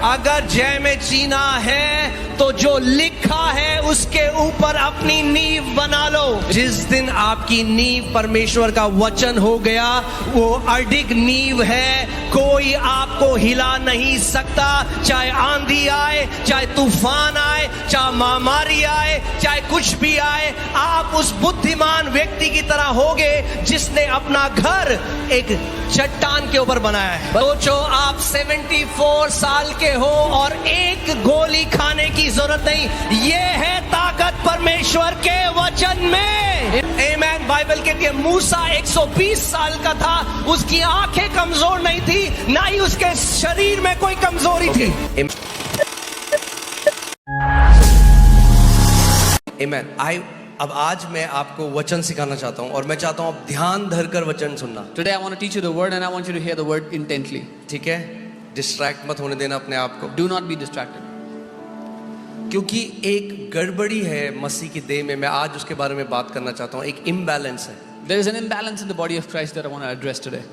अगर जय में जीना है तो जो लिखा है उसके ऊपर अपनी नींव बना लो। जिस दिन आपकी नींव परमेश्वर का वचन हो गया, वो अडिग नींव है, कोई आपको हिला नहीं सकता। चाहे आंधी आए, चाहे तूफान आए, चाहे महामारी आए, चाहे कुछ भी आए, आप उस बुद्धिमान व्यक्ति की तरह होगे जिसने अपना घर एक चट्टान के ऊपर बनाया है। सोचो आप 74 साल के हो और एक गोली खाने की जरूरत नहीं। ये है ताकत परमेश्वर के वचन में। आमीन। बाइबल कहती है मूसा 120 साल का था, उसकी आंखें कमजोर नहीं थी, ना ही उसके शरीर में कोई कमजोरी थी। आमीन। अब आज मैं आपको वचन सिखाना चाहता हूँ और मैं चाहता हूँ आप ध्यान धरकर वचन सुनना। Today I want to teach you the word and I want you to hear the word intently. ठीक है? डिस्ट्रैक्ट मत होने देना अपने आप को। Do not be distracted. क्योंकि एक गड़बड़ी है मसीह की देह में, मैं आज उसके बारे में बात करना चाहता हूँ। एक इम्बैलेंस है। There is an imbalance in the body of Christ that I want to address today.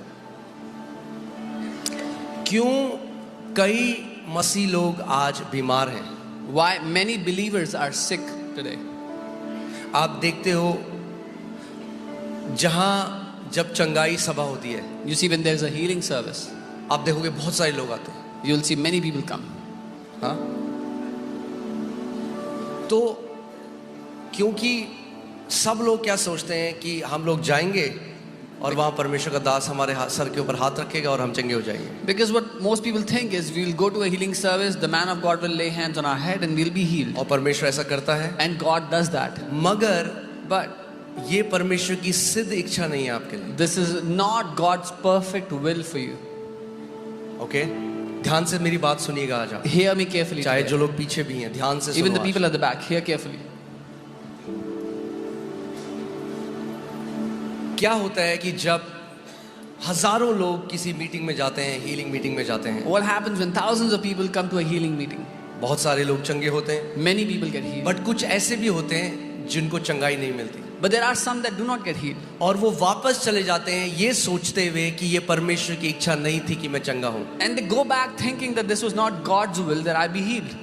क्यों कई मसीह लोग आज बीमार हैं? Why many believers are sick today? आप देखते हो जहां जब चंगाई सभा होती है, You see when there is a healing service, आप देखोगे बहुत सारे लोग आते हैं। you will see many people come. हाँ, तो क्योंकि सब लोग क्या सोचते हैं कि हम लोग जाएंगे और वहां परमेश्वर का दास हमारे सर के ऊपर हाथ रखेगा और हम चंगे हो जाएंगे। Because what most people think is we'll go to a healing service, the man of God will lay hands on our head and we'll be healed. और परमेश्वर ऐसा करता है, And God does that. मगर But ये परमेश्वर की सिद्ध इच्छा नहीं है आपके लिए। this is not God's perfect will for you. Okay, ध्यान से मेरी बात सुनिएगा आज आप। Hear me carefully. चाहे today. जो लोग पीछे भी हैं, ध्यान से Even the सुनो people आज। at the back, hear carefully. क्या होता है कि जब हजारों लोग किसी मीटिंग में जाते हैं, हीलिंग मीटिंग में जाते हैं, What happens when thousands of people come to a healing meeting? बहुत सारे लोग चंगे होते हैं, Many people get healed. But कुछ ऐसे भी होते हैं जिनको चंगाई नहीं मिलती But there are some that do not get healed. और वो वापस चले जाते हैं ये सोचते हुए कि ये परमेश्वर की इच्छा नहीं थी कि मैं चंगा हूं। And they go back thinking that this was not God's will that I be healed.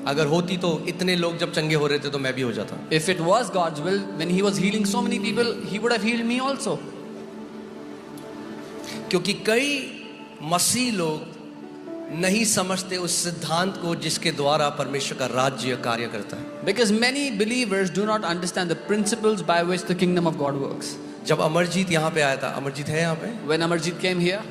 अगर होती तो इतने लोग जब चंगे हो रहे थे तो मैं भी हो जाता। If it was God's will, when He was healing so many people, He would have healed me also. क्योंकि कई मसीह लोग नहीं समझते उस सिद्धांत को जिसके द्वारा परमेश्वर का राज्य कार्य करता है। Because many believers do not understand the principles by which the kingdom of God works. जब अमरजीत यहाँ पे आया था, अमरजीत है यहाँ पे? When Amarjit came here,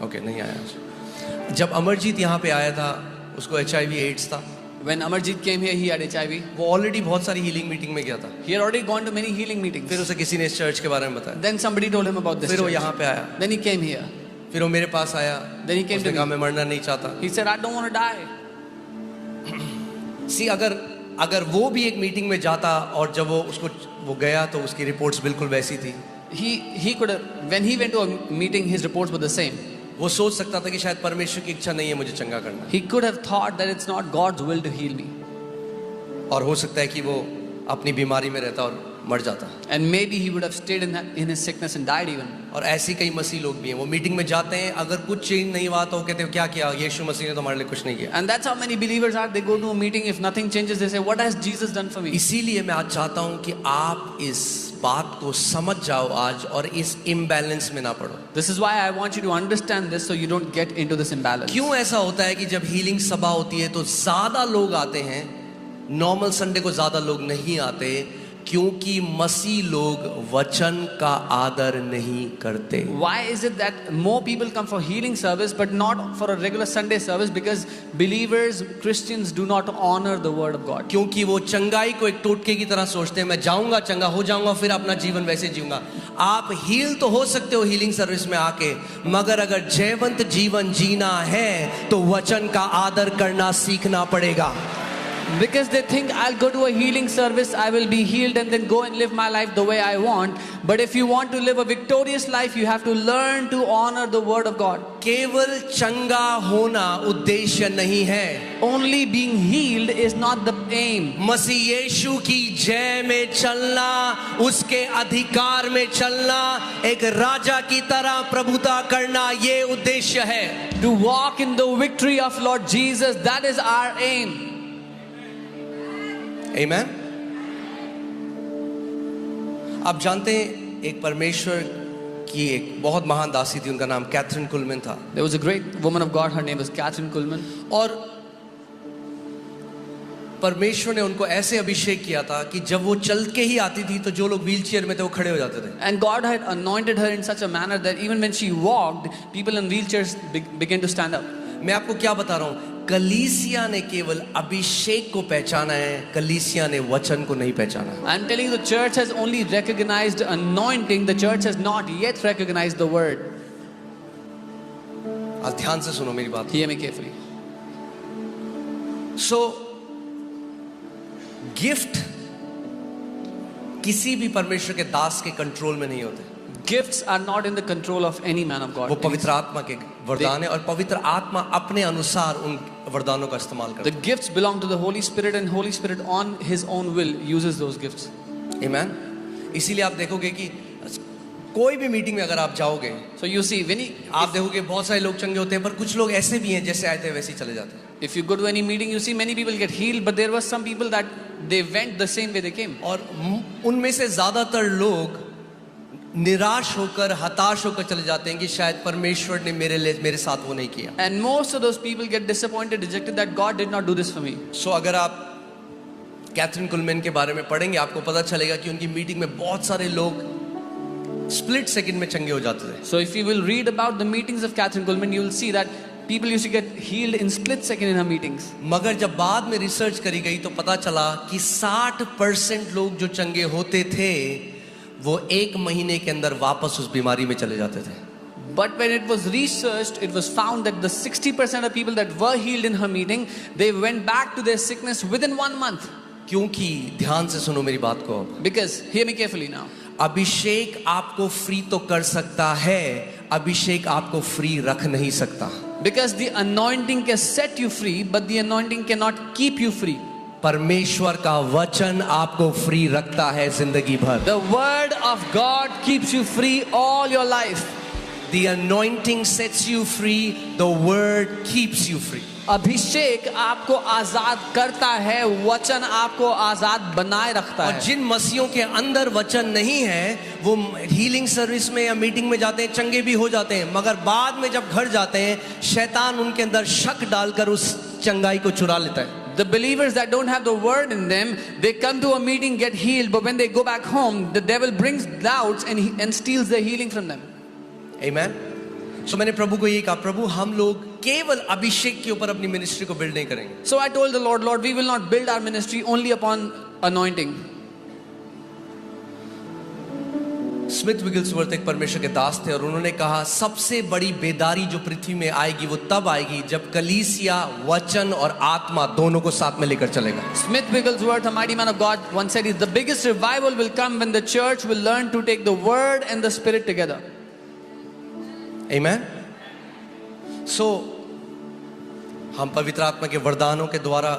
okay, नहीं आया आज। जब अमरजीत यहाँ पे आया था, उसको HIV एड्स था। when Amarjit came here, he had HIV. वो ऑलरेडी बहुत सारी हीलिंग मीटिंग में गया था। He had already gone to many healing meetings. फिर उसे किसी ने इस चर्च के बारे में बताया। Then somebody told him about this फिर वो church. यहाँ पे आया। Then he came here. फिर वो मेरे पास आया। Then he came उसने to कहा me. मैं मरना नहीं चाहता। He said, I don't want to die. सी अगर वो भी एक मीटिंग में जाता और जब वो गया तो उसकी रिपोर्ट्स बिल्कुल वैसी थी। He could have, when he went to a meeting, his reports were the same. वो सोच सकता था कि शायद परमेश्वर की इच्छा नहीं है मुझे चंगा करना, He could have thought that it's not God's will to heal me. और हो सकता है कि वो अपनी बीमारी में रहता और मर जाता। And maybe he would have stayed in his sickness and died even. और ऐसे कई मसीह लोग भी हैं, वो मीटिंग में जाते हैं, अगर कुछ चेंज नहीं हुआ तो वो कहते हैं क्या किया यीशु मसीह ने तो हमारे लिए कुछ नहीं किया। And that's how many believers are. They go to a meeting, if nothing changes, they say, what has Jesus done for me? इसीलिए मैं आज चाहता हूं कि आप इस बात को समझ जाओ आज और इस इम्बैलेंस में ना पड़ो। This is why I want you to understand this so you don't get into this imbalance. क्यों ऐसा होता है कि जब हीलिंग सभा होती है तो ज्यादा लोग आते हैं, नॉर्मल संडे को ज्यादा लोग नहीं आते? क्योंकि मसीह लोग वचन का आदर नहीं करते। Why is it that more people come for healing service but not for a regular Sunday service? Because believers, Christians do not honor the word of God. क्योंकि वो चंगाई को एक टोटके की तरह सोचते हैं, मैं जाऊंगा चंगा हो जाऊंगा फिर अपना जीवन वैसे जीऊंगा। आप हील तो हो सकते हो हीलिंग सर्विस में आके, मगर अगर जयवंत जीवन जीना है तो वचन का आदर करना सीखना पड़ेगा। Because they think I'll go to a healing service, I will be healed and then go and live my life the way I want. But if you want to live a victorious life, you have to learn to honor the word of God. केवल चंगा होना उद्देश्य नहीं है। Only being healed is not the aim. मसीह यीशु की जय में चलना, उसके अधिकार में चलना, एक राजा की तरह प्रभुता करना, ये उद्देश्य है। To walk in the victory of Lord Jesus, that is our aim. आमेन। आप जानते हैं एक परमेश्वर की एक बहुत महान दासी थी, उनका नाम कैथरीन कुलमैन था। There was a great woman of God, her name was Catherine Kuhlman. और परमेश्वर ने उनको ऐसे अभिषेक किया था कि जब वो चल के ही आती थी तो जो लोग व्हीलचेयर में थे वो खड़े हो जाते थे। And God had anointed her in such a manner that even when she walked, people in wheelchairs began to stand up. मैं आपको क्या बता रहा हूँ, कलीसिया ने केवल अभिषेक को पहचाना है, कलीसिया ने वचन को नहीं पहचाना। I'm telling you, the church has only recognized anointing. The church has not yet recognized the word. आज ध्यान से सुनो मेरी बात। Hear me carefully. सो गिफ्ट किसी भी परमेश्वर के दास के कंट्रोल में नहीं होते। Gifts are not in the control of any man of God. वो पवित्र आत्मा के वरदान है और पवित्र आत्मा अपने अनुसार उन वरदानों का इस्तेमाल करता The gifts belong to the Holy Spirit, and Holy Spirit on His own will uses those gifts. है। आमेन। इसीलिए आप देखोगे कि कोई भी मीटिंग में अगर आप जाओगे, So you see, आप देखोगे बहुत सारे लोग चंगे होते हैं, पर कुछ लोग ऐसे भी हैं जैसे आए थे वैसे ही चले जाते हैं। if you go to any meeting, you see many people get healed, but there were some people that they went the same way they came. और उनमें से ज्यादातर लोग निराश होकर, हताश होकर चले जाते हैं कि शायद परमेश्वर ने मेरे साथ वो नहीं किया। And most of those people get disappointed, dejected that God did not do this for me. सो अगर आप कैथरीन कुलमैन के बारे में पढ़ेंगे, आपको पता चलेगा कि उनकी मीटिंग में बहुत सारे लोग स्प्लिट सेकंड में चंगे हो जाते थे। So if you will read about the meetings of Catherine Kuhlman, you will see that people used to get healed in split second in her meetings. मगर जब बाद में रिसर्च करी गई तो पता चला कि 60% लोग जो चंगे होते थे वो 1 महीने के अंदर वापस उस बीमारी में चले जाते थे। But when it was researched, it was found that the 60% of people that were healed in her meeting, they went back to their sickness within 1 month. क्योंकि ध्यान से सुनो मेरी बात को अब, Because, hear me carefully now. अभिषेक आपको free तो कर सकता है, अभिषेक आपको फ्री रख नहीं सकता। Because the anointing can set you free, but the anointing cannot keep you free. परमेश्वर का वचन आपको फ्री रखता है जिंदगी भर। The word of God keeps you free all your life. The anointing sets you free, the word keeps you free. अभिषेक आपको आजाद करता है, वचन आपको आजाद बनाए रखता और है। जिन मसीहों के अंदर वचन नहीं है वो हीलिंग सर्विस में या मीटिंग में जाते हैं, चंगे भी हो जाते हैं, मगर बाद में जब घर जाते हैं शैतान उनके अंदर शक डालकर उस चंगाई को चुरा लेता है। The believers that don't have the word in them, they come to a meeting, get healed, but when they go back home, the devil brings doubts and steals the healing from them. Amen. So मैंने प्रभु को ये कहा, प्रभु हम लोग केवल अभिषेक के ऊपर अपनी मिनिस्ट्री को बिल्ड नहीं करेंगे। So I told the Lord, Lord, we will not build our ministry only upon anointing. Smith Wigglesworth एक परमेश्वर के दास थे और उन्होंने कहा सबसे बड़ी बेदारी जो पृथ्वी में आएगी वो तब आएगी जब कलीसिया वचन और आत्मा दोनों को साथ में लेकर चलेगा। Smith Wigglesworth, a mighty man of God, once said, the biggest revival will come when the church will learn to take the word and the spirit together. Amen. So हम पवित्र आत्मा के वरदानों के द्वारा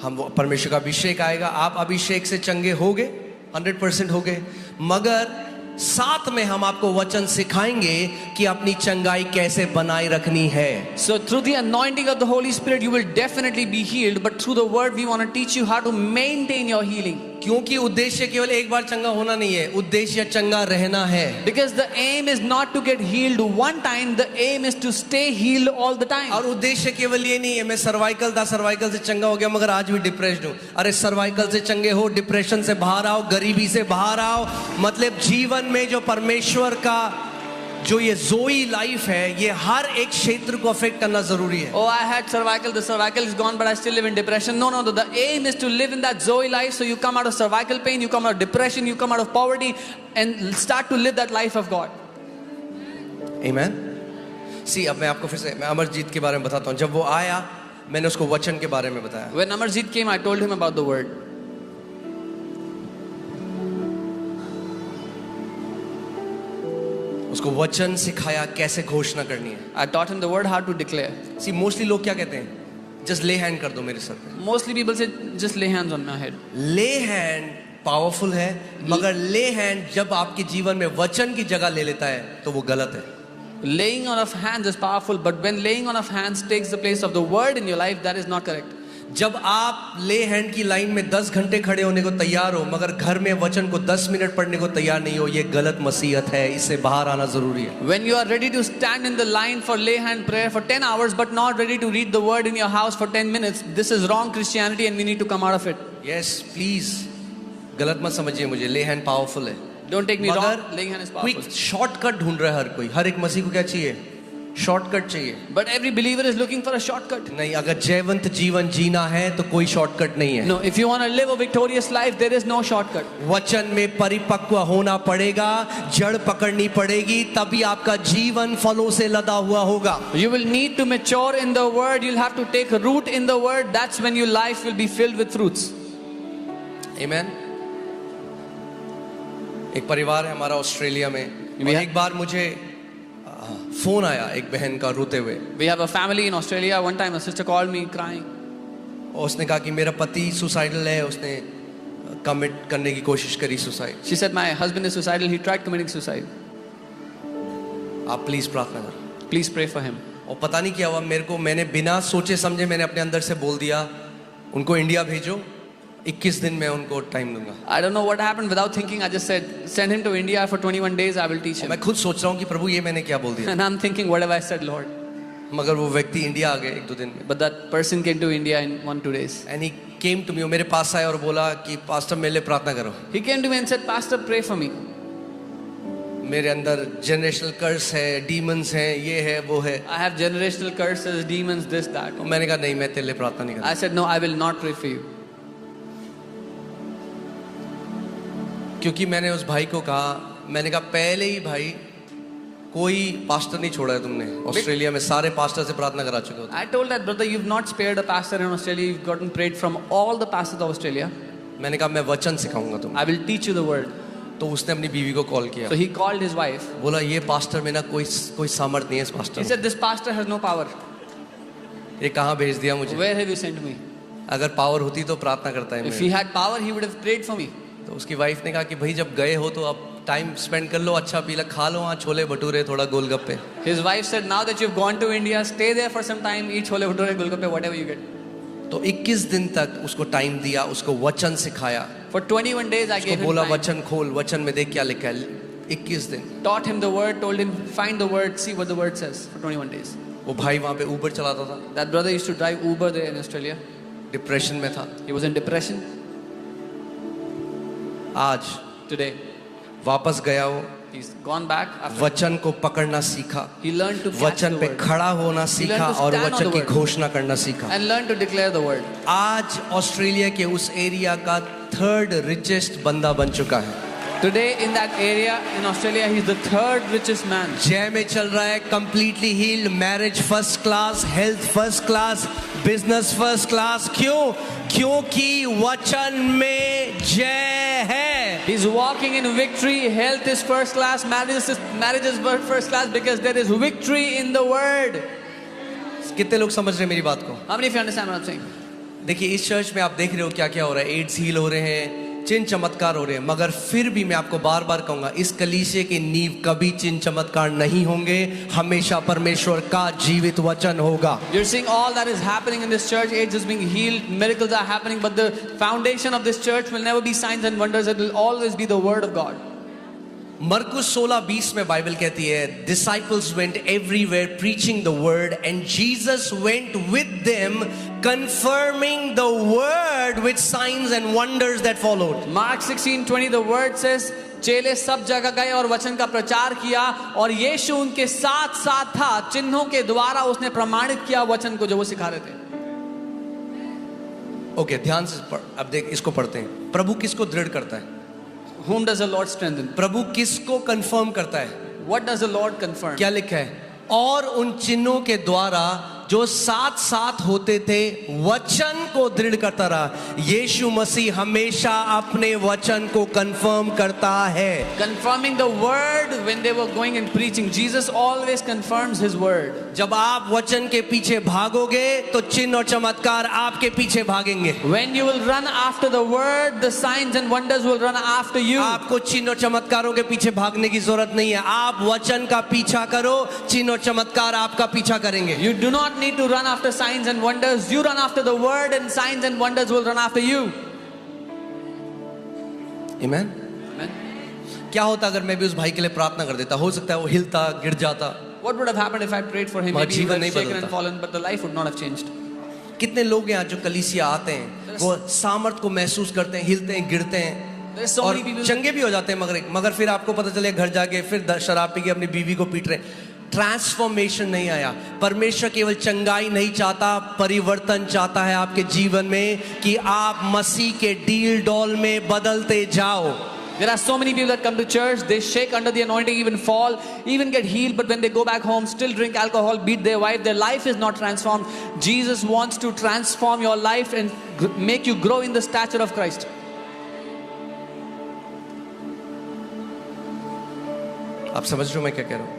हम परमेश्वर का अभिषेक आएगा। आप अभिषेक से चंगे होगे, 100% होगे, मगर साथ में हम आपको वचन सिखाएंगे कि अपनी चंगाई कैसे बनाए रखनी है। So through the anointing of the Holy Spirit you will definitely be healed, but through the word we want to teach you how to maintain your healing. क्योंकि उद्देश्य केवल एक बार चंगा होना नहीं है, उद्देश्य चंगा रहना है। Because the aim is not to get healed one time, the aim is to stay healed all the time. और उद्देश्य केवल ये नहीं है मैं सर्वाइकल था, सर्वाइकल से चंगा हो गया मगर आज भी डिप्रेस्ड हूँ। अरे सर्वाइकल से चंगे हो, डिप्रेशन से बाहर आओ, गरीबी से बाहर आओ, मतलब जीवन में जो परमेश्वर का जो ये जोई लाइफ है ये हर एक क्षेत्र को अफेक्ट करना जरूरी है। Oh, I had cervical, the cervical is gone, but I still live in depression. No, the aim is to live in that Zoe life. So you come out of cervical pain, you come out of depression, you come out of poverty, and start to live that life of God. Amen. See, अब मैं आपको फिर से मैं अमरजीत के बारे में बताता हूँ। जब वो आया मैंने उसको वचन के बारे में बताया। When Amarjeet came, I told him about the word. उसको वचन सिखाया कैसे घोषणा करनी है. I taught him the word, how to declare. See mostly लोग क्या कहते हैं, जस्ट ले हैंड कर दो मेरे सर पे. Mostly people say, just lay hands on my head. ले हैंड पावरफुल है, मगर ले हैंड जब आपके जीवन में वचन की जगह ले लेता है तो वो गलत है. Laying on of hands is powerful, but when laying on of hands takes the place of the word in your life, that is not correct. जब आप ले हैंड की लाइन में 10 घंटे खड़े होने को तैयार हो मगर घर में वचन को 10 मिनट पढ़ने को तैयार नहीं हो, ये गलत मसीहत है. इससे बाहर आना जरूरी है. When you are ready to stand in the line for lay hand prayer for 10 hours, but not ready to read the word in your house for 10 minutes, this is wrong Christianity and we need to come out of it. Yes please, गलत मत समझिए मुझे. ले hand powerful है, Don't take me मगर wrong, laying hand is quick powerful. Shortcut ढूंढ रहा है हर कोई. हर एक मसीह को क्या चाहिए, शॉर्टकट चाहिए. But every believer is looking for a shortcut. नहीं, अगर जयवंत जीवन जीना है तो कोई शॉर्टकट नहीं है. No, if you want to live a victorious life, there is no shortcut. वचन में परिपक्व होना पड़ेगा, जड़ पकड़नी पड़ेगी, तभी आपका जीवन फलों से लदा हुआ होगा. You will need to mature in the word, you'll have to take root in the word, that's when your life will be filled with fruits. आमेन. एक परिवार है हमारा ऑस्ट्रेलिया में, और एक बार मुझे फोन आया एक बहन का रोते हुए. We have a family in Australia. One time a sister called me crying. और उसने कहा कि मेरा पति सुसाइडल है, उसने कमिट करने की कोशिश करी suicide. She said, my husband is suicidal, he tried committing suicide. आप प्लीज प्रार्थना करो. Please pray for him. और पता नहीं क्या हुआ मेरे को, मैंने बिना सोचे समझे मैंने अपने अंदर से बोल दिया उनको इंडिया भेजो, 21 दिन में उनको टाइम दूंगा. I don't know what happened. Without thinking, I just said, send him to India for 21 days, I will teach him. मैं खुद सोच रहा हूँ कि प्रभु ये मैंने क्या बोल दिया. And I'm thinking, what have I said, Lord? मगर वो व्यक्ति इंडिया आ गए 1-2 दिन में. But that person came to India in 1-2 days. And he came to me, मेरे पास आया और बोला कि पास्टर मेरे लिए प्रार्थना करो. He came to me and said, Pastor, pray for me. मेरे अंदर जनरेशनल कर्स है, डीमंस हैं, ये है वो है. I have generational curses, demons, this, that. और मैंने कहा नहीं, मैं तेरे लिए प्रार्थना नहीं I करूँगा. said, no, I will not pray for you. क्योंकि मैंने उस भाई को कहा, मैंने कहा पहले ही भाई कोई पास्टर नहीं छोड़ा है तुमने ऑस्ट्रेलिया में, सारे पास्टर से प्रार्थना करा चुके हो. I told that brother, you've not spared a pastor in Australia, you've gotten prayed from all the pastors of Australia. मैंने कहा मैं वचन सिखाऊंगा तुम. I will teach you the word. तो उसने अपनी बीवी को कॉल किया. So he called his wife. बोला ये पास्टर में ना कोई सामर्थ नहीं है इस He pastor. said, this pastor has no power. ये कहाँ भेज दिया मुझे. Where have you sent me? अगर पावर होती तो प्रार्थना करता है. If he had power, he would have prayed for me. तो उसकी वाइफ ने कहा कि भाई जब गए हो तो अब टाइम स्पेंड कर लो, अच्छा पीला खा लो, वहाँ छोले भटूरे थोड़ा गोलगप्पे. His wife said, now that you've gone to India, stay there for some time, eat chole bhature, golgappe, whatever you get. तो 21 दिन तक उसको टाइम दिया, उसको वचन सिखाया. For 21 days, I उसको gave him बोला time. वचन खोल, वचन में देख क्या लिखा है. 21 दिन Taught him the word, told him, find the word, see what the word says for 21 days. वो भाई वहाँ पे ऊबर चलाता था, That brother used to drive Uber there in Australia. Depression में था. He was in depression. आज Today, वापस गया हो, he's gone back. After वचन को पकड़ना सीखा, he learned to catch वचन the पे word खड़ा होना सीखा learned to और stand on वचन the की word. घोषणा करना सीखा. and learned to declare the word. आज ऑस्ट्रेलिया के उस एरिया का 3rd रिचेस्ट बंदा बन चुका है. Today in that area in Australia, he's the 3rd richest man. जय में चल रहा है, completely healed, marriage first class, health first class, business first class. क्यों? क्योंकि वचन में जय है. He's walking in victory. Health is first class. Marriage is first class because there is victory in the word. कितने लोग समझ रहे हैं मेरी बात को? How many of you understand what I'm saying? देखिए इस चर्च में आप देख रहे हो क्या क्या हो रहा है. एड्स हील हो रहे हैं, चिन्ह चमत्कार हो रहे हैं, मगर फिर भी मैं आपको बार बार कहूंगा इस कलीसिया की नींव कभी चिन्ह चमत्कार नहीं होंगे, हमेशा परमेश्वर का जीवित वचन होगा. You're seeing all that is happening in this church. AIDS is being healed, miracles are happening, but the foundation of this church will never be signs and wonders. It will always be the word of God. मरकुस 16:20 में Bible कहती है, disciples went everywhere preaching the word and Jesus went with them confirming the word with signs and wonders that followed. Mark 16:20 the word says, चेले सब जगह गए और वचन का प्रचार किया और यीशु उनके साथ साथ था, चिन्हों के द्वारा उसने प्रमाणित किया वचन को जो वो सिखा रहे थे. ओके, ध्यान से अब देख इसको पढ़ते हैं. प्रभु किसको दृढ़ करता है? Whom does the Lord strengthen? प्रभु किसको कंफर्म करता है? What does the Lord confirm? क्या लिखा है? और उन चिन्हों के द्वारा जो साथ साथ होते थे वचन को दृढ़ करता रहा। यीशु मसीह हमेशा अपने वचन को कंफर्म करता है। Confirming the word when they were going and preaching. Jesus always confirms his word. जब आप वचन के पीछे भागोगे तो चिन्ह और चमत्कार आपके पीछे भागेंगे। When you will run after the word, the signs and wonders will run after you. आपको चिन्ह और चमत्कारों के पीछे भागने की जरूरत नहीं है। आप वचन का पीछा करो, चिन्ह और चमत्कार आपका पीछा करेंगे। You do not need to run after signs and wonders. You run after the word and signs and wonders will run after you. आमीन। Amen. क्या होता अगर मैं भी उस भाई के लिए प्रार्थना कर देता? हो सकता है वो हिलता, गिर जाता। What would have happened if I prayed for him? मगर Maybe he would जीवन have नहीं shaken बदलता। and fallen, but the life would not have changed. कितने लोग यहाँ जो कलीसिया आते हैं वो सामर्थ को महसूस करते हैं, हिलते हैं, गिरते हैं There's so और many people. चंगे भी हो जाते हैं, मगर फिर आपको पता चले घर जाके फिर शराब पी के अपनी बीवी को पीट रहे। ट्रांसफॉर्मेशन नहीं आया। परमेश्वर केवल चंगाई नहीं चाहता, परिवर्तन चाहता है आपके जीवन में कि आप मसीह के डील डॉल में बदलते जाओ। There are so many people that come to church, they shake under the anointing, even fall, even get healed, but when they go back home, still drink alcohol, beat their wife, their life is not transformed. Jesus wants to transform your life and make you grow in the stature of Christ. आप समझ रहे हो मैं क्या कह रहा हूं?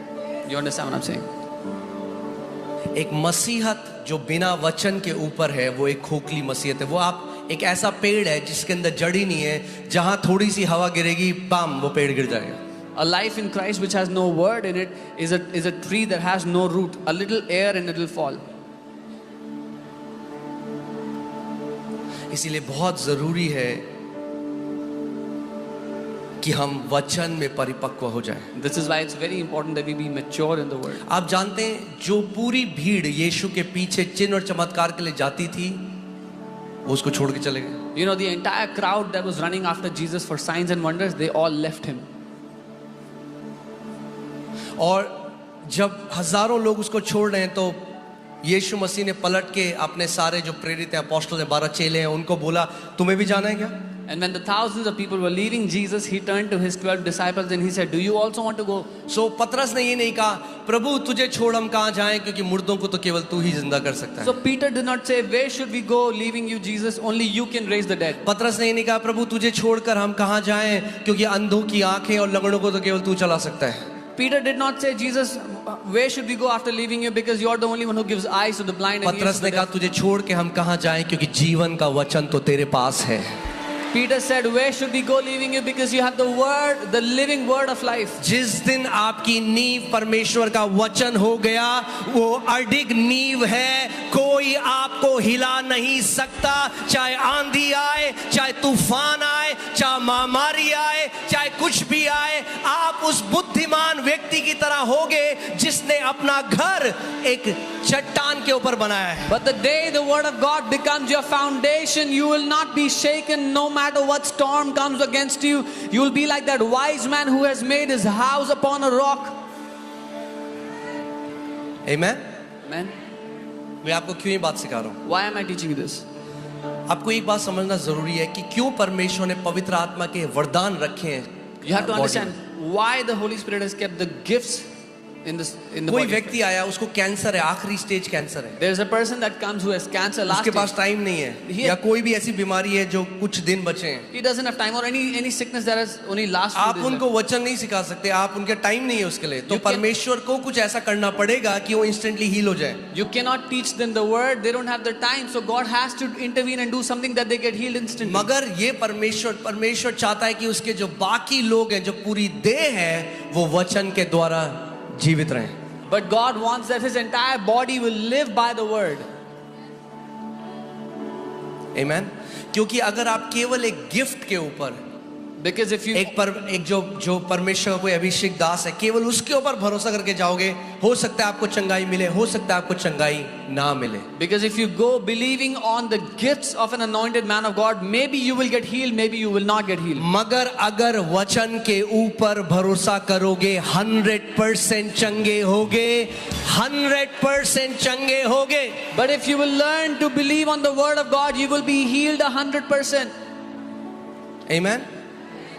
You understand what I'm saying? एक मसीहत जो बिना वचन के ऊपर है वो एक खोखली मसीहत है। वो आप एक ऐसा पेड़ है जिसके अंदर जड़ ही नहीं है, जहां थोड़ी सी हवा गिरेगी पाम वो पेड़ गिर जाएगा। A life in Christ which has no word in it is a tree that has no root. A little air and it will fall. इसीलिए बहुत जरूरी है कि हम वचन में परिपक्व हो जाएं। This is why it's very important that we be mature in the word. आप जानते हैं जो पूरी भीड़ यीशु के पीछे चिन्ह और चमत्कार के लिए जाती थी वो उसको छोड़ के चले गए। You know, the entire crowd that was running after Jesus for signs and wonders, they all left him. और जब हजारों लोग उसको छोड़ रहे हैं तो यीशु मसीह ने पलट के अपने सारे जो प्रेरित हैं, अपोस्टल हैं, 12 चेले हैं, उनको बोला तुम्हें भी जाना है क्या? And when the thousands of people were leaving Jesus, he turned to his 12 disciples and he said, do you also want to go? सो पतरस ने ये नहीं कहा प्रभु तुझे छोड़ हम कहाँ जाएं, क्योंकि मुर्दों को तो केवल तू ही जिंदा कर सकता है। So Peter did not say, where should we go leaving you Jesus? Only you can raise the dead. पतरस ने ये नहीं कहा प्रभु तुझे छोड़कर हम कहाँ जाएं, क्योंकि अंधों की आंखें और लंगड़ों को तो केवल तू चला सकता है। Peter did not say, Jesus, where should we go after leaving you? Because you're the only one who gives eyes to the blind and ears पतरस to ने the कहा deaf. तुझे छोड़ के हम कहाँ जाएं, क्योंकि जीवन का वचन तो तेरे पास है। Peter said, where should we go leaving you? Because you have the word, the living word of life. जिस दिन आपकी नींव परमेश्वर का वचन हो गया वो अडिग नींव है, कोई आपको हिला नहीं सकता। चाहे आंधी आए, चाहे तूफान आए, चाहे महामारी आए, चाहे कुछ भी आए, आप उस बुद्धिमान व्यक्ति की तरह होगे जिसने अपना घर एक चट्टान के ऊपर बनाया है। But the day the word of God becomes your foundation, you will not be shaken no matter what storm comes against you. You will be like that wise man who has made his house upon a rock. आमीन। Amen. मैं आपको क्यों ये बात सिखा रहा हूँ? Why am I teaching you this? आपको एक बात समझना जरूरी है कि क्यों परमेश्वर ने पवित्र आत्मा के वरदान रखे हैं। You have to body understand में। why the Holy Spirit has kept the gifts in the कोई body. व्यक्ति आया उसको कैंसर है, आखिरी स्टेज कैंसर है, There is a person that comes who has cancer last उसके पास stage. टाइम नहीं है, He- या कोई भी ऐसी बीमारी है जो कुछ दिन बचे हैं। He doesn't have time, or any sickness that has only last few आप days उनको left. वचन नहीं सिखा सकते, आप उनके टाइम नहीं है उसके लिए। तो You can- परमेश्वर को कुछ ऐसा करना पड़ेगा कि वो इंस्टेंटली हील हो जाए। You cannot teach them the word, they don't have the time, so God has to intervene and do something that they get healed instantly. मगर ये परमेश्वर चाहता है कि उसके जो बाकी लोग हैं, जो पूरी देह है, वो वचन के द्वारा जीवित रहें। But God wants that his entire body will live by the word. आमीन। क्योंकि अगर आप केवल एक गिफ्ट के ऊपर Because if you एक जो परमेश्वर का कोई अभिषेक दास है, केवल उसके ऊपर भरोसा करके जाओगे, हो सकता है आपको चंगाई मिले, हो सकता है आपको चंगाई ना मिले। Because if you go believing on the gifts of an anointed man of God, maybe you will get healed, maybe you will not get healed. मगर अगर वचन के ऊपर भरोसा करोगे 100% चंगे होगे, 100% चंगे होगे। But if you will learn to believe on the word of God, you will be healed 100%. आमीन।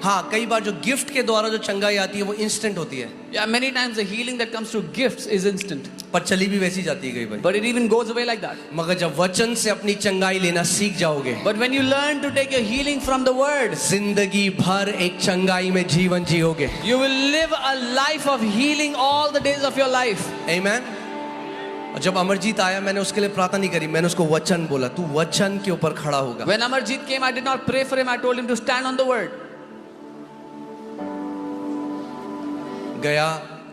हाँ, कई बार जो गिफ्ट के द्वारा जो चंगाई आती है वो इंस्टेंट होती है, Yeah, many times the healing that comes through gifts is instant, पर चली भी वैसी जाती है कई बार। but it even goes away like that. मगर जब वचन से अपनी चंगाई लेना सीख जाओगे, But when you learn to take your healing from the word, जिंदगी भर एक चंगाई में जीवन जियोगे। you will live a life of healing all the days of your life. आमीन। और जब अमरजीत आया, मैंने उसके लिए प्रार्थना नहीं करी, मैंने उसको वचन बोला, तू वचन के ऊपर खड़ा होगा। When Amarjit came, I did not pray for him. I told him to stand on the word. गया,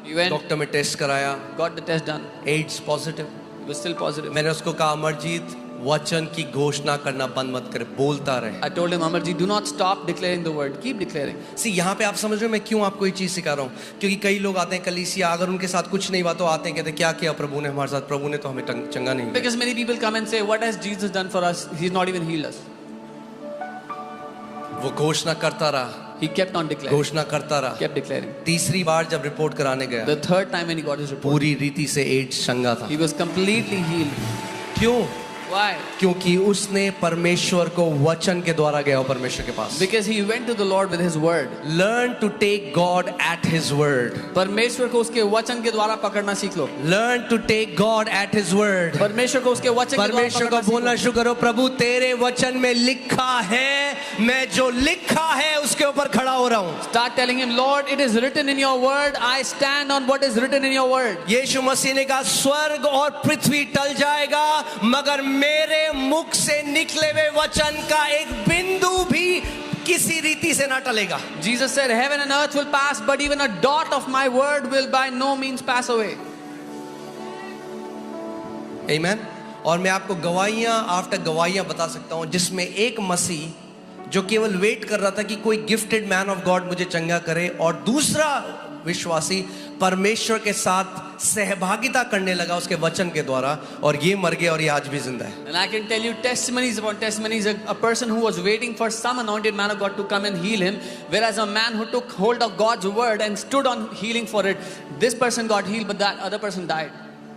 He went, डॉक्टर में टेस्ट कराया, got the test done. AIDS positive. He was still positive. मैंने उसको कहा, अमरजीत वचन की घोषणा करना बंद मत कर, बोलता रहे। I told him, Amarjit, do not stop declaring the word. Keep declaring. सी यहाँ पे आप समझ रहे हो मैं क्यों आपको ये चीज सिखा रहा हूँ? क्योंकि कई लोग आते हैं कलीसिया, अगर उनके साथ कुछ नहीं हुआ तो आते हैं, कहते हैं क्या किया प्रभु ने हमारे साथ, प्रभु ने तो हमें चंगा नहीं किया। Because many people come and say, what has Jesus done for us? He's not even healed us. वो घोषणा करता रहा, He kept on declaring. घोषणा करता रहा। Kept declaring. तीसरी बार जब रिपोर्ट कराने गया, The third time when he got his report, पूरी रीति से एड्स चंगा था। he was completely healed. क्यों? Why? क्योंकि उसने परमेश्वर को वचन के द्वारा गया परमेश्वर के पास। Because he went to the Lord with his word. Learn to take God at His word. परमेश्वर को उसके वचन के द्वारा पकड़ना सीख लो। Learn to take God at His word. परमेश्वर को उसके वचन के द्वारा परमेश्वर को पकड़ना सीख बोलना लो। शुरू करो, प्रभु तेरे वचन में लिखा है, मैं जो लिखा है उसके ऊपर खड़ा हो रहा हूँ। Start telling him, Lord, it is written in your word. I stand on what is written in your word. यीशु मसीह ने कहा, स्वर्ग और पृथ्वी टल जाएगा मगर मेरे मुख से निकले हुए वचन का एक बिंदु भी किसी रीति से ना टलेगा। Jesus said, heaven and earth will pass, but even a dot of my word will by no means pass away. आमीन। और मैं आपको गवाहियां आफ्टर गवाहियां बता सकता हूं, जिसमें एक मसीह जो केवल वेट कर रहा था कि कोई गिफ्टेड मैन ऑफ गॉड मुझे चंगा करे, और दूसरा विश्वासी परमेश्वर के साथ सहभागिता करने लगा उसके वचन के द्वारा, और ये मर गया और ये आज भी जिंदा है। And I can tell you testimonies upon testimonies. A person who was waiting for some anointed man of God to come and heal him, whereas a man who took hold of God's word and stood on healing for it, this person got healed, but that other person died.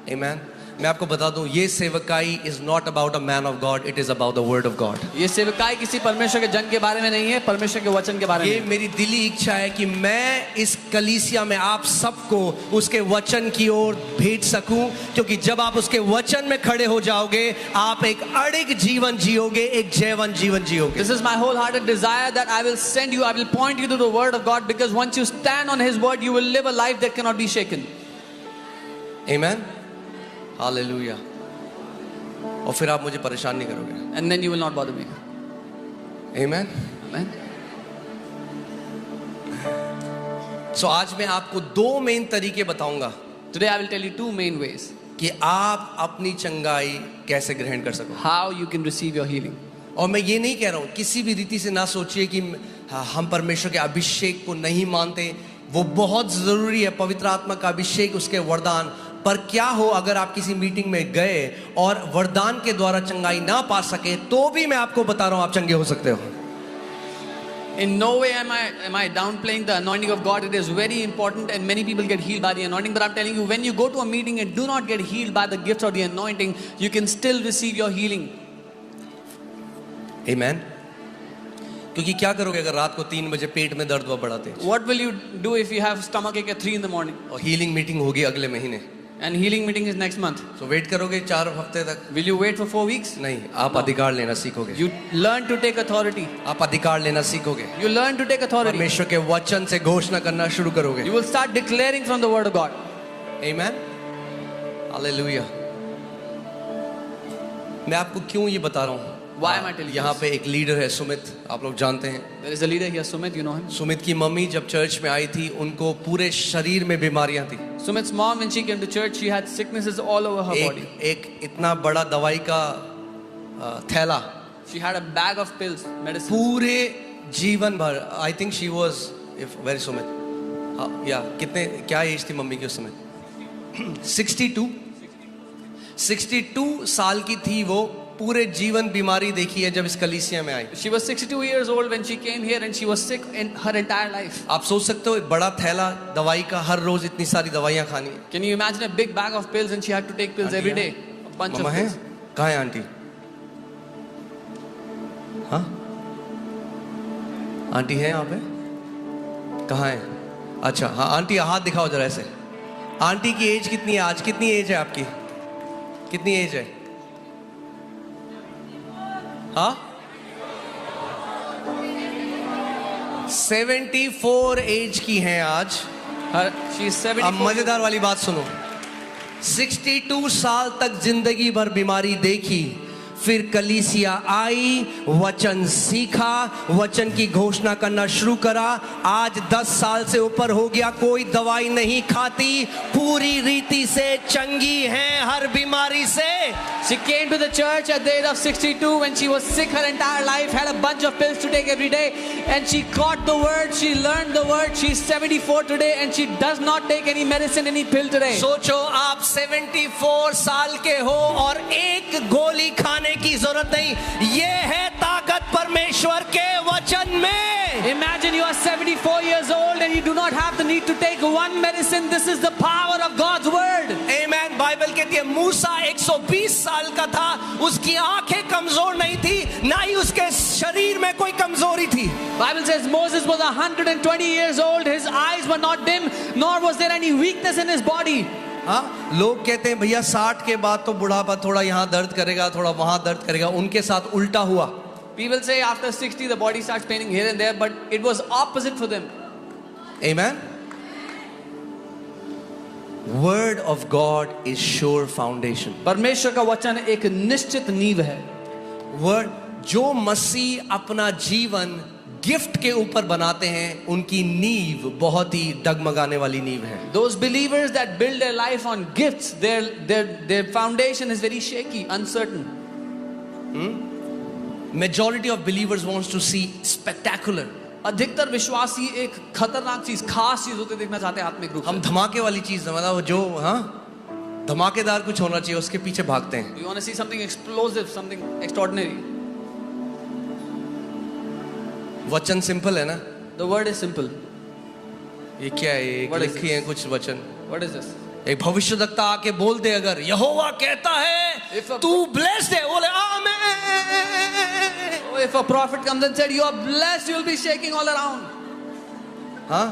आमीन। मैं आपको बता दूं, ये सेवकाई is not about a man of God, it is about the word of God. ये सेवकाई किसी परमेश्वर के जन के बारे में नहीं है, परमेश्वर के वचन के बारे में ये है। मेरी दिली इच्छा है कि मैं इस कलीसिया में आप सबको उसके वचन की ओर भेज सकूं, क्योंकि जब आप उसके वचन में खड़े हो जाओगे, आप एक अड़िग जीवन जियोगे, एक जैवन जीवन जियोगे। This is my wholehearted desire that I will send you, I will point you to the word of God, because once you stand on his word, you will live a life that cannot be shaken. आमीन, hallelujah. और फिर आप मुझे परेशान नहीं करोगे। And then you will not bother me. आमीन। Amen. सो आज मैं आपको दो मेन तरीके बताऊंगा Today I will tell you two main ways कि आप अपनी चंगाई कैसे ग्रहण कर सको। how you can receive your healing. और मैं ये नहीं कह रहा हूं, किसी भी रीति से ना सोचिए कि हम परमेश्वर के अभिषेक को नहीं मानते, वो बहुत जरूरी है, पवित्र आत्मा का अभिषेक, उसके वरदान। पर क्या हो अगर आप किसी मीटिंग में गए और वरदान के द्वारा चंगाई ना पा सके, तो भी मैं आपको बता रहा हूं आप चंगे हो सकते हो। In no way am I downplaying the anointing of God. It is very important, and many people get healed by the anointing. But I'm telling you, when you go to a meeting and do not get healed by the gifts or the anointing, you can still receive your healing. Amen. क्योंकि क्या करोगे अगर रात को 3 बजे पेट में दर्द हुआ बड़ा तेज, What will you do if you have stomach ache at 3 in the morning? और हीलिंग मीटिंग होगी अगले महीने, And healing meeting is next month. तो वेट करोगे 4 हफ्ते तक? Will you wait for 4 weeks? नहीं, आप अधिकार लेना सीखोगे। You learn to take authority. आप अधिकार लेना सीखोगे, You learn to take authority. परमेश्वर के वचन से घोषणा करना शुरू करोगे। You will start declaring from the word of God. आमीन, हालेलुया। मैं आपको क्यों ये बता रहा हूँ? Why am I telling you यहाँ this? पे एक लीडर है सुमित, आप लोग जानते हैं। There is a leader here, Sumit, you know him. Sumit की मम्मी जब चर्च में आई थी, उनको पूरे शरीर में बीमारियां थी। Sumit's mom, when she came to church, she had sicknesses all over her body. एक इतना बड़ा दवाई का थैला, She had a bag of pills, medicine. पूरे जीवन भर। I think she was if very Sumit, या कितने, क्या एज थी मम्मी की उस समय? 62 साल की थी वो, पूरे जीवन बीमारी देखी है जब इस कलीसिया में आई। She was 62 years old when she came here, and she was sick in her entire life. आप सोच सकते हो, एक बड़ा थैला दवाई का, हर रोज इतनी सारी दवाइयां खानी है। Can you imagine a big bag of pills, and she had to take pills every day? A bunch mamma of है? pills. कहाँ है आंटी? हाँ, आंटी है यहाँ पे? कहाँ है? अच्छा हाँ, आंटी हाथ दिखाओ जरा ऐसे। आंटी की एज कितनी है आज? कितनी एज है आपकी? कितनी एज है? हाँ 74 एज की हैं आज। She's अब 74. मजेदार वाली बात सुनो। 62 साल तक जिंदगी भर बीमारी देखी, फिर कलीसिया आई, वचन सीखा, वचन की घोषणा करना शुरू करा। आज 10 साल से ऊपर हो गया, कोई दवाई नहीं खाती, पूरी रीति से चंगी हैं हर बीमारी से। She came to the church at the age of 62 when she was sick her entire life, had a bunch of pills to take every day, and she caught the word, she learned the word. She's 74 today and she does not take any medicine, any pill today. सोचो आप 74 साल के हो और एक गोली खाने की जरूरत नहीं। ये है ताकत परमेश्वर के वचन में। Imagine you are 74 years old and you do not have the need to take one medicine. This is the power of God's word. Amen. Bible कहती है मूसा 120 साल का था, उसकी आंखें कमजोर नहीं थी, ना ही उसके शरीर में कोई कमजोरी थी। Bible says Moses was 120 years old. His eyes were not dim, nor was there any weakness in his body. हाँ, लोग कहते हैं भैया 60 के बाद तो बुढ़ापा थोड़ा यहाँ दर्द करेगा, थोड़ा वहां दर्द करेगा। उनके साथ उल्टा हुआ। People say after 60 the body starts paining here and there, but it was opposite for them. Amen. Word of God is sure foundation. परमेश्वर का वचन एक निश्चित नींव है। वर्ड जो मसीह अपना जीवन गिफ्ट के ऊपर बनाते हैं, उनकी नींव बहुत ही डगमगाने वाली नींव है। Those believers that build their life on gifts, their foundation is very shaky, uncertain. Majority of believers wants to see spectacular. अधिकतर विश्वासी एक खतरनाक चीज, खास चीज होते देखना चाहते हैं आत्मिक रूप से। हम धमाके वाली चीज, मतलब जो हाँ धमाकेदार कुछ होना चाहिए, उसके पीछे भागते हैं। You want to see something explosive, something extraordinary. वचन सिंपल है ना? The word is simple. ये क्या है? एक What is लिखी है कुछ वचन। What is this? एक भविष्यवक्ता आके बोल दे, अगर यहोवा कहता है If a- तू ब्लेस्ड है, बोले आमेन। Oh, if a prophet comes and said you are blessed, you will be shaking all around. हाँ,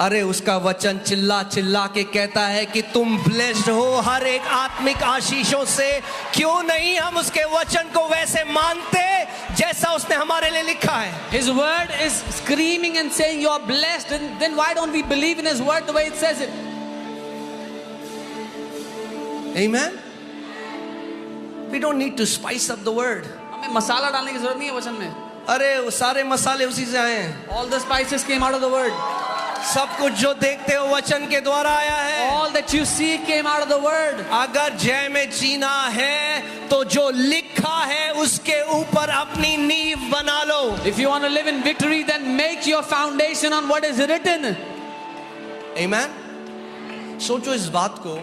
अरे उसका वचन चिल्ला चिल्ला के कहता है कि तुम ब्लेस्ड हो हर एक आत्मिक आशीषों से। क्यों नहीं हम उसके वचन को वैसे मानते जैसा उसने हमारे लिए लिखा है? His word is screaming and saying you are blessed, and then why don't we believe in his word the way it says it? Amen. We don't need to spice up the word. हमें मसाला डालने की जरूरत नहीं है वचन में। अरे वो सारे मसाले उसी से आए हैं। All the spices came out of the word. सब कुछ जो देखते हो वचन के द्वारा आया है। All that you see came out of the word. अगर जय में जीना है तो जो लिखा है उसके ऊपर अपनी नींव बना लो। If you want to live in victory, then make your foundation on what is written. Amen. सोचो इस बात को,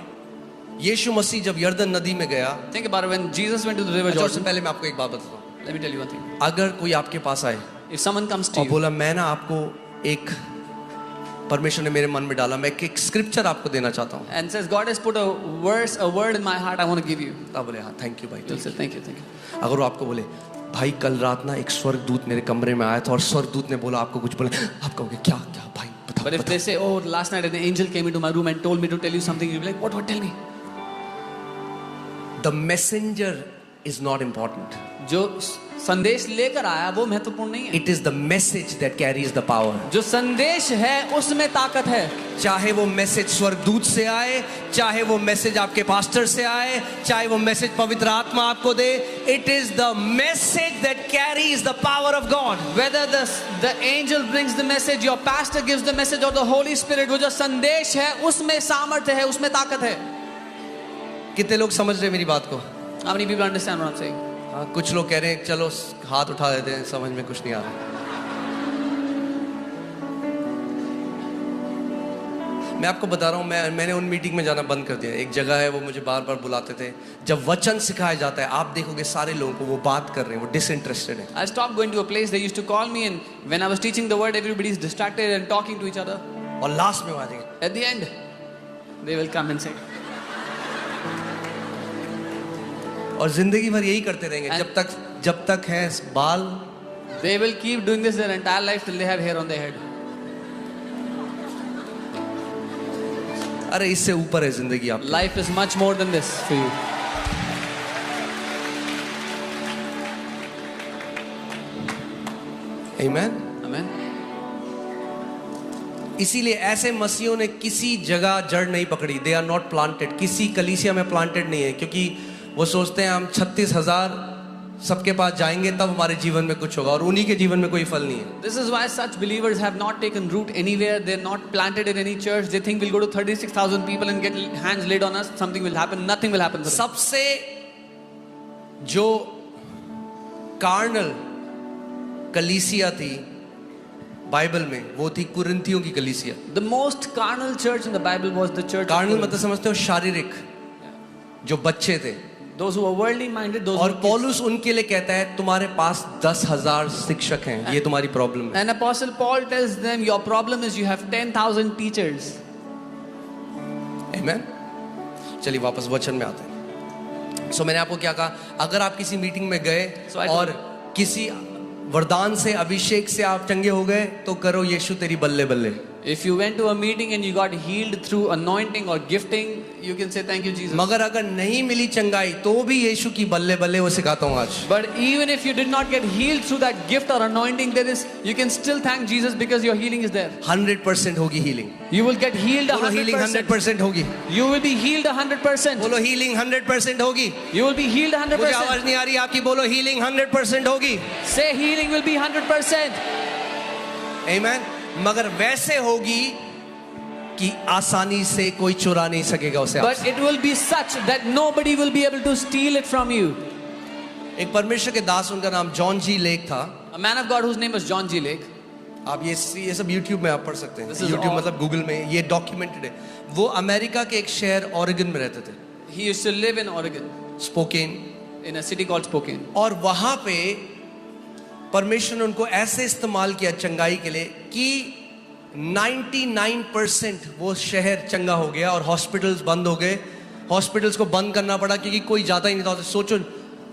यीशु मसीह जब यर्दन नदी में गया, Think about it. When Jesus went to the river अच्छा उससे Jordan, पहले मैं आपको एक बात बताता हूँ। let me tell you one thing. अगर कोई आपके पास आए If someone comes to और you बोला मैं ना आपको एक, परमेश्वर ने मेरे मन में डाला, मैं एक स्क्रिप्चर आपको देना चाहता हूँ, and says God has put a verse, a word in my heart, I want to give you. तब बोले हाँ थैंक यू भाई। You'll say thank you, thank you. अगर वो आपको बोले भाई कल रात ना एक स्वर्गदूत मेरे कमरे में आया था और स्वर्गदूत ने बोला आपको कुछ, बोले आप कहोगे क्या क्या भाई बताओ। But if they say, oh, last night an angel came into my room and told me to tell you something, you'll be like, what? Tell me. The messenger is not important. जो संदेश लेकर आया वो महत्वपूर्ण नहीं है। It is the message that carries the power. जो संदेश है उसमें ताकत है। चाहे वो मैसेज स्वर्गदूत से आए, चाहे वो मैसेज आपके पास्टर से आए, चाहे वो मैसेज पवित्र आत्मा आपको दे, it is the message that carries the power of God. Whether the angel brings the message, your pastor gives the message, or the Holy Spirit, वो जो संदेश है उसमें सामर्थ्य है, उसमें ताकत है। कितने लोग समझ रहे हैं मेरी बात को? How many people understand what I'm saying? हाँ, कुछ लोग कह रहे हैं चलो हाथ उठा देते हैं, समझ में कुछ नहीं आ रहा। मैं आपको बता रहा हूँ, मैंने उन मीटिंग में जाना बंद कर दिया। एक जगह है वो मुझे बार बार बुलाते थे, जब वचन सिखाया जाता है आप देखोगे सारे लोगों को वो बात कर रहे हैं, वो डिसइंटरेस्टेड है। I stopped going to a place they used to call me, and when I was teaching the word, everybody is distracted and talking to each other. और लास्ट में वो आ जाएंगे, At the end, they will come and say, और जिंदगी भर यही करते रहेंगे जब तक है बाल। they will keep doing this their entire life till they have hair on their head. अरे इससे ऊपर है जिंदगी आपकी। Life is much more than this for you. आमीन। Amen. इसीलिए ऐसे मसीहों ने किसी जगह जड़ नहीं पकड़ी। दे आर नॉट प्लांटेड, किसी कलीसिया में प्लांटेड नहीं है, क्योंकि वो सोचते हैं हम 36,000 सबके पास जाएंगे तब हमारे जीवन में कुछ होगा, और उन्हीं के जीवन में कोई फल नहीं है। This is why such believers have not taken root anywhere. They're not planted in any church. They think we'll go to 36,000 people and get hands laid on us. Something will happen. Nothing will happen for them. सबसे जो carnal कलीसिया थी Bible में, वो थी कुरिन्थियों की कलीसिया। The most carnal church in the Bible was the church of carnal Corinth. मतलब समझते हो शारीरिक, जो बच्चे थे। Those who were worldly minded, those और who were kids. पौलुस उनके लिए कहता है तुम्हारे पास 10,000 शिक्षक हैं, ये तुम्हारी प्रॉब्लम है। And Apostle Paul tells them, your problem is you have 10,000 teachers. आमीन। चलिए वापस वचन में आते हैं। सो मैंने आपको क्या कहा, अगर आप किसी मीटिंग में गए So I और किसी वरदान से, अभिषेक से आप चंगे हो गए, तो करो यीशु तेरी बल्ले बल्ले। If you went to a meeting and you got healed through anointing or gifting, you can say thank you Jesus. मगर अगर नहीं मिली चंगाई तो भी यीशु की बल्ले बल्ले वो सिखाता हूँ आज। But even if you did not get healed through that gift or anointing, you can still thank Jesus because your healing is there. 100% होगी healing. You will get healed बोलो हीलिंग 100%. 100% होगी। You will be healed 100%. बोलो healing 100% होगी। You will be healed मुझे 100%. आवाज नहीं आ रही आपकी, बोलो हीलिंग 100% होगी। Say healing will be 100%. आमीन। मगर वैसे होगी कि आसानी से कोई चुरा नहीं सकेगा उसे But आपसे। it will be such that nobody will be able to steal it from you. एक परमेश्वर के दास, उनका नाम जॉन जी लेक था। A man of God whose name was John G. Lake. आप ये सब YouTube में आप पढ़ सकते हैं। This is YouTube all- मतलब गूगल में, ये डॉक्यूमेंटेड है। वो अमेरिका के एक शहर ऑरेगन में रहते थे, He used to live in Oregon, spoken. in a city called Spokane. और वहां पे परमेश्वर ने उनको ऐसे इस्तेमाल किया चंगाई के लिए कि 99% वो शहर चंगा हो गया, और हॉस्पिटल्स बंद हो गए। हॉस्पिटल्स को बंद करना पड़ा क्योंकि कोई जाता ही नहीं था। सोचो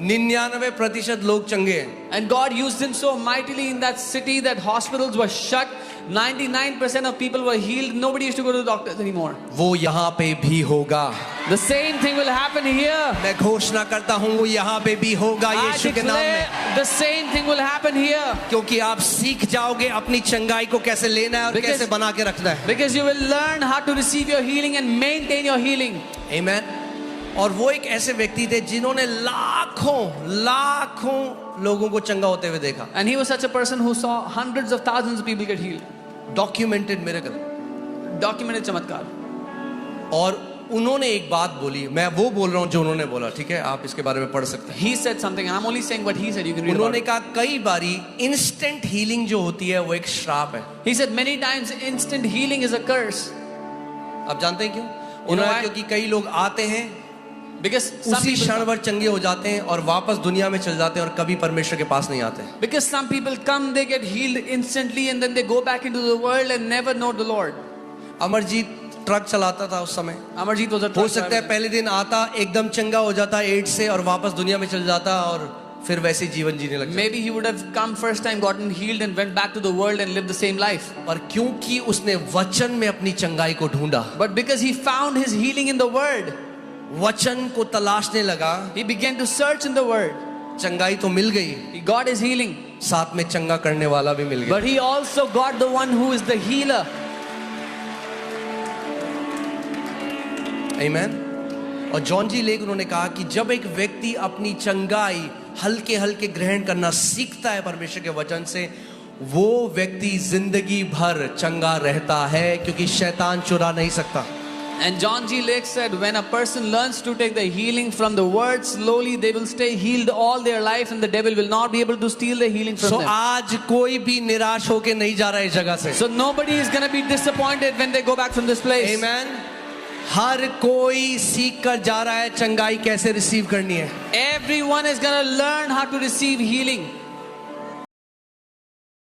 99% लोग चंगे हैं। And God used him so mightily in that city that hospitals were shut. 99% of people were healed. Nobody used to go to the doctors anymore. वो यहाँ पे भी होगा। The same thing will happen here. मैं घोषणा करता हूँ वो यहाँ पे भी होगा I यीशु के नाम में। declare the same thing will happen here. क्योंकि आप सीख जाओगे अपनी चंगाई को कैसे लेना है और Because- कैसे बना के रखना है। Because you will learn how to receive your healing and maintain your healing. आमीन। और वो एक ऐसे व्यक्ति थे जिन्होंने लाखों लोगों को चंगा होते हुए देखा। And he was such a person who saw hundreds of thousands of people get healed. Documented miracle. Documented चमत्कार. और उन्होंने एक बात बोली, मैं वो बोल रहा हूँ जो उन्होंने बोला, ठीक है, आप इसके बारे में पढ़ सकते हैं। He said something and I'm only saying what he said. You can read about उन्होंने it. कहा कई बारी इंस्टेंट हीलिंग जो होती है वो एक श्राप है। He said many times instant healing is a curse. आप जानते हैं क्यों? know उन्होंने why? क्योंकि कई लोग आते हैं, Because some उसी people क्षण भर चंगे हो जाते हैं और वापस दुनिया में चल जाते हैं और कभी परमेश्वर के पास नहीं आते। Because some people come, they get healed instantly and then they go back into the world and never know the Lord. Amarjeet truck चलाता था उस समय। Amarjeet was a हो truck सकता है driver. पहले दिन आता, एकदम चंगा हो जाता एड्स से और वापस दुनिया में चल जाता और फिर वैसे ही जीवन जीने लगता। Maybe he would have come first time, gotten healed and went back to the world and lived the same life. और क्योंकि उसने वचन में अपनी चंगाई को ढूंढा, But because he found his healing in the word, वचन को तलाशने लगा, he began to search in the word. चंगाई तो मिल गई, He got his healing. साथ में चंगा करने वाला भी मिल गया। But he also got the one who is the healer. आमीन। और जॉन जी लेक उन्होंने कहा कि जब एक व्यक्ति अपनी चंगाई हल्के हल्के ग्रहण करना सीखता है परमेश्वर के वचन से, वो व्यक्ति जिंदगी भर चंगा रहता है, क्योंकि शैतान चुरा नहीं सकता। And John G. Lake said, when a person learns to take the healing from the word, slowly they will stay healed all their life and the devil will not be able to steal the healing from so them. आज कोई भी निराश होके नहीं जा रहा है इस जगह से। So nobody is going to be disappointed when they go back from this place. आमीन। हर कोई सीख कर जा रहा है चंगाई कैसे रिसीव करनी है। Everyone is going to learn how to receive healing.